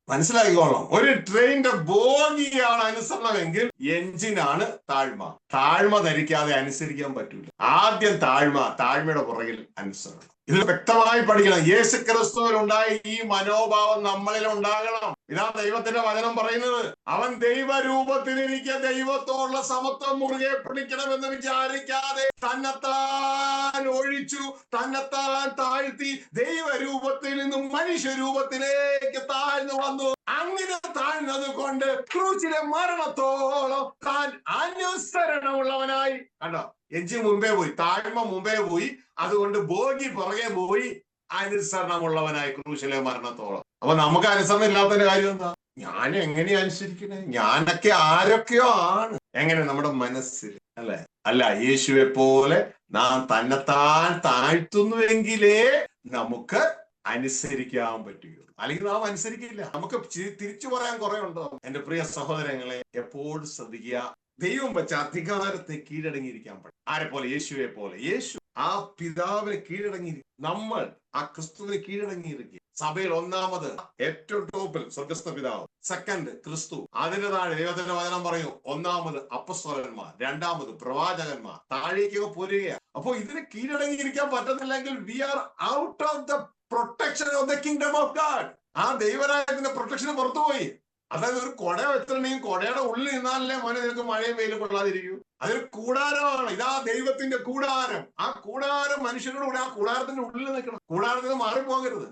മനസ്സിലാക്കിക്കോളണം. ഒരു ട്രെയിനിന്റെ ബോഗിയാണ് അനുസരണമെങ്കിൽ എഞ്ചിനാണ് താഴ്മ. താഴ്മ ധരിക്കാതെ അനുസരിക്കാൻ പറ്റൂല. ആദ്യം താഴ്മയുടെ പുറകിൽ അനുസരണം. ഇത് വ്യക്തമായി പഠിക്കണം. യേശു ക്രിസ്തുവിൽ ഉണ്ടായ ഈ മനോഭാവം നമ്മളിൽ ഉണ്ടാകണം. ഇതാ ദൈവത്തിന്റെ വചനം പറയുന്നത്. അവൻ ദൈവരൂപത്തിലിരിക്കെ ദൈവത്തോടുള്ള സമത്വം മുറുകെ പിടിക്കണമെന്ന് വിചാരിക്കാതെ തന്നെത്താൻ ഒഴിച്ചു, തന്നെത്താൻ താഴ്ത്തി, ദൈവരൂപത്തിൽ നിന്നും മനുഷ്യരൂപത്തിലേക്ക് താഴ്ന്നു വന്നു. അങ്ങനെ താഴ്ന്നത് കൊണ്ട് ക്രൂശിലെ മരണത്തോളം താൻ അനുസരണമുള്ളവനായി. കണ്ടോ, എഞ്ചിൻ മുമ്പേ പോയി, താഴ്മ മുമ്പേ പോയി, അതുകൊണ്ട് ബോഗി പുറകെ പോയി, അനുസരണമുള്ളവനായി ക്രൂശിലെ മരണത്തോളം. അപ്പൊ നമുക്ക് അനുസരണം ഇല്ലാത്തതിന്റെ കാര്യം എന്താ? ഞാൻ എങ്ങനെയാ അനുസരിക്കണേ? ഞാനൊക്കെ ആരൊക്കെയോ ആണ്. എങ്ങനെ? നമ്മുടെ മനസ്സിൽ അല്ലെ? അല്ല, യേശുവെ പോലെ നാം തന്നെത്താൻ താഴ്ത്തുന്നുവെങ്കിലേ നമുക്ക് അനുസരിക്കാൻ പറ്റുകയുള്ളൂ. അല്ലെങ്കിൽ നാം അനുസരിക്കില്ല. നമുക്ക് തിരിച്ചു പറയാൻ കുറെ ഉണ്ടോ? എന്റെ പ്രിയ സഹോദരങ്ങളെ, എപ്പോഴും ശ്രദ്ധിക്കുക. ദൈവം വെച്ച അധികാരത്തെ കീഴടങ്ങിയിരിക്കാൻ പറ്റും. ആരെ പോലെ? യേശുവെ പോലെ. യേശു ആ പിതാവിന് കീഴടങ്ങിയിരിക്കും. നമ്മൾ ആ ക്രിസ്തുവിന് കീഴടങ്ങിയിരിക്കുക. സഭയിൽ ഒന്നാമത് ഏറ്റവും ടോപ്പിൽ സ്വർഗസ്ഥ പിതാവ്, സെക്കൻഡ് ക്രിസ്തു, അതിന് താഴെ ദൈവത്തിന്റെ വചനം പറയും ഒന്നാമത് അപ്പസ്തോലന്മാർ, രണ്ടാമത് പ്രവാചകന്മാർ, താഴേക്കൊക്കെ പോരുകയാണ്. അപ്പോ ഇതിന് കീഴടങ്ങിയിരിക്കാൻ പറ്റുന്നില്ലെങ്കിൽ we are out of the protection of the kingdom of God. ആ ദൈവരാജ്യത്തിന്റെ പ്രൊട്ടക്ഷന് പുറത്തുപോയി. അതായത് ഒരു കുട വെച്ചിട്ടുണ്ടെങ്കിൽ കുടയുടെ ഉള്ളിൽ നിന്നാലല്ലേ മോനെ നിനക്ക് മഴയും വെയിലും കൊള്ളാതിരിക്കൂ. അതൊരു കൂടാരമാണ്. ഇതാ ദൈവത്തിന്റെ കൂടാരം. ആ കൂടാരം മനുഷ്യരുടെ കൂടെ, ആ കൂടാരത്തിന്റെ ഉള്ളിൽ നിൽക്കണം. കൂടാരത്തിന് മാറിപ്പോകരുത്.